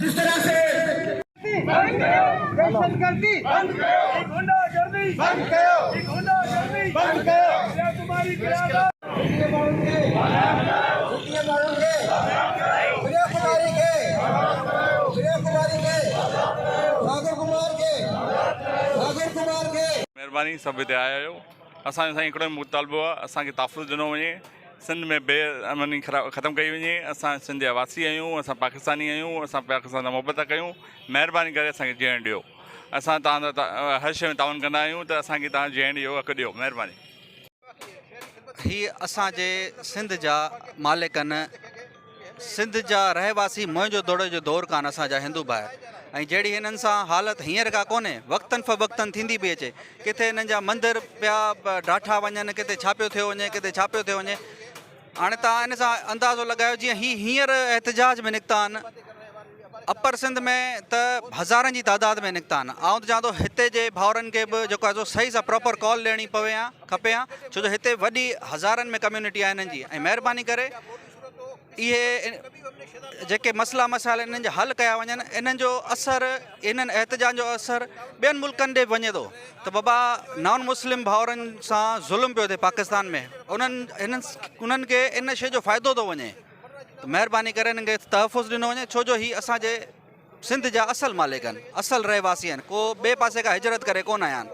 जिस तरह से गुंडागर्दी बंद करो, गुंडागर्दी बंद करो, तुम्हारी सागर कुमार के मेहरबानी सब हिते आया आहियो। असांजो साईं हिकिड़ो मुतालबो आहे, असांखे तहफ़ुज़ ॾिनो वञे, सिंध में बेअमनी ख़तमु कई वञे। असां सिंध जा वासी आहियूं, असां पाकिस्तानी आहियूं, असां पाकिस्तान सां मुहबत कयूं। महिरबानी करे असांखे जीअण ॾियो। असां तव्हां हर शइ में ताउन कंदा आहियूं, त असांखे तव्हां जीअण ॾियो, हक़ ॾियो, महिरबानी। ही असांजे सिंध जा मालिक आहिनि, सिंध जा रहवासी मुंहिंजो दौड़ जो दौर कान असांजा हिंदू भाउ। ऐं जहिड़ी हिननि सां हालति हींअर का कोन्हे, वक़्तनि फ़वक़्तनि थींदी पई अचे। किथे हिननि जा मंदर पिया ॾाठा वञनि, किथे छा पियो थियो वञे, किथे छा पियो थियो वञे। हाणे तव्हां हिन सां अंदाज़ो लॻायो, जीअं हींअर एहतजाज में निकिता आहिनि अपर सिंध में, त हज़ारनि जी तादाद में निकिता आहिनि। आउं त चवां थो हिते जे भाउरनि खे बि जेको आहे सही सां प्रॉपर कॉल ॾियणी पवे खपे हा, छो जो हिते वॾी हज़ारनि में कम्यूनिटी आहे हिननि जी। ऐं महिरबानी करे इहे जेके मसइला मसाइल इन्हनि जा हल कया वञनि, इन्हनि जो असरु, इन्हनि एहतजाज जो असरु ॿियनि मुल्कनि ॾे वञे थो। त बाबा नॉन मुस्लिम भाउरनि सां ज़ुल्म पियो थिए पाकिस्तान में, उन्हनि खे इन शइ जो फ़ाइदो थो वञे। त महिरबानी करे हिननि खे तहफ़ुज़ ॾिनो वञे, छो जो ही असांजे सिंध जा असल मालिक आहिनि, असल रहवासी आहिनि, को ॿिए पासे खां हिजरत करे कोन आया आहिनि।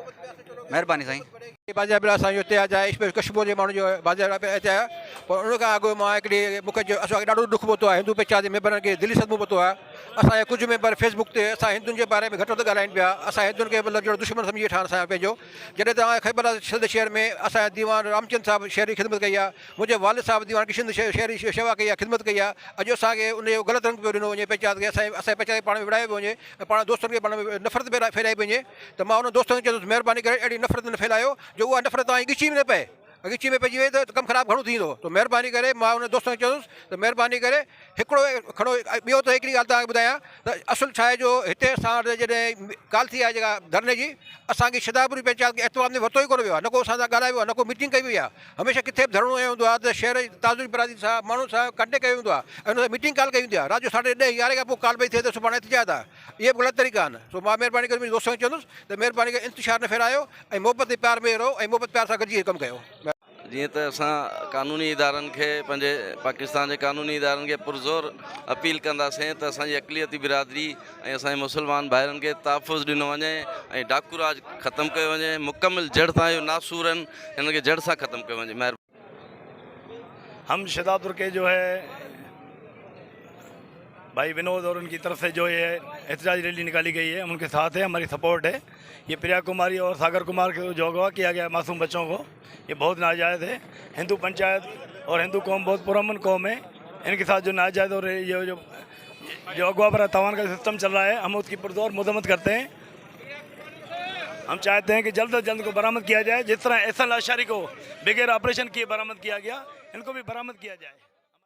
महिरबानी साईं। बाजा बिला असांजो हिते आहे कश्मीर जे माण्हू जो बाजा हिते आहे, पर उन खां अॻु मां हिकिड़ी मूंखे असांखे ॾाढो दुख पहुतो आहे, हिंदू पेचा जे मेंबरनि खे दिली सदमो पहुतो आहे। असांजे कुझु मेंबर फेसबुक ते असां हिंदुनि जे बारे में घटि वधि ॻाल्हाइनि पिया, असां हिंदुनि खे मतिलबु जहिड़ो दुश्मन सम्झी वेठा असां पंहिंजो। जॾहिं तव्हां ख़ैबर सिंध शहर में असांजे दीवान रामचंद साहिबु शहरी ख़िदमत कई आहे, मुंहिंजे वालिद साहिबु दीवान किशन शहरी शेवा कई आहे, ख़िदमत कई आहे। अॼु असांखे उनजो ग़लति रंग पियो ॾिनो वञे, पंचायत खे असांजे पंचायत पाण में विड़ायो पियो वञे, पाण दोस्तनि खे पाण में नफ़रत फैलाई पई वञे। त मां उन दोस्तनि खे चयोसि महिरबानी करे अहिड़ी नफ़रत न फैलायो जो उहा नफ़रत तव्हांजी ॻिची में न पए। ॻिची में पइजी वई त कमु ख़राबु घणो थींदो। त महिरबानी करे मां उन दोस्तनि खे चयोसि त महिरबानी करे हिकिड़ो खणो। ॿियो त हिकिड़ी ॻाल्हि तव्हांखे ॿुधायां त असुलु छा आहे जो हिते असां वटि जॾहिं ॻाल्हि थी आहे जेका धरने जी, असांखे शिदापुरी पंचायत खे एतवार में वरितो ई कोन वियो आहे, न को असां सां ॻाल्हायो आहे, न को मीटिंग कई वई आहे। हमेशह किथे बि धरणो हूंदो आहे त शहर जी ताज़ुरी बरादरी सां माण्हुनि सां कॉन्टेक्ट कयो वेंदो आहे ऐं हुन सां मीटिंग कॉल कई वेंदी आहे। राति जो 10:30 11 खां पोइ कॉल पई थिए त सुभाणे एहतिजाज आहे, इहे बि ग़लति तरीक़ा आहिनि। सो मां महिरबानी करे मुंहिंजे दोस्तनि खे चवंदुसि त महिरबानी करे इंतिशार न फैलायो ऐं मोहबत प्यार में रहो ऐं मोहबत प्यार सां गॾिजी कमु कयो। जीअं त असां कानूनी इदारनि खे, पंहिंजे पाकिस्तान जे कानूनी इदारनि खे पुरज़ोर अपील कंदासीं त असांजी अक़लियती बिरादरी ऐं असांजे मुस्लमान भाइरनि खे तहफ़ुज़ ॾिनो वञे ऐं डाकू राज ख़तमु कयो वञे। मुकमिल जड़ सां इहो नासूर आहिनि, हिन खे जड़ सां ख़तमु कयो वञे। हम शिदापुर के जो है भाई विनोद और उनकी तरफ से जो ये एहतजाजी रैली निकाली गई है, उनके साथ है, हमारी सपोर्ट है। ये प्रिया कुमारी और सागर कुमार को जो अगवा किया गया मासूम बच्चों को, ये बहुत नाजायज़ है। हिंदू पंचायत और हिंदू कौम बहुत पुरअमन कौम है, इनके साथ जो नाजायज़ और ये जो अगवा पर तवान का सिस्टम चल रहा है, हम उसकी पुरजोर मजम्मत करते हैं। हम चाहते हैं कि जल्द से जल्द को बरामद किया जाए, जिस तरह एहसन अशरी को बगैर ऑपरेशन किए बरामद किया गया, इनको भी बरामद किया जाए।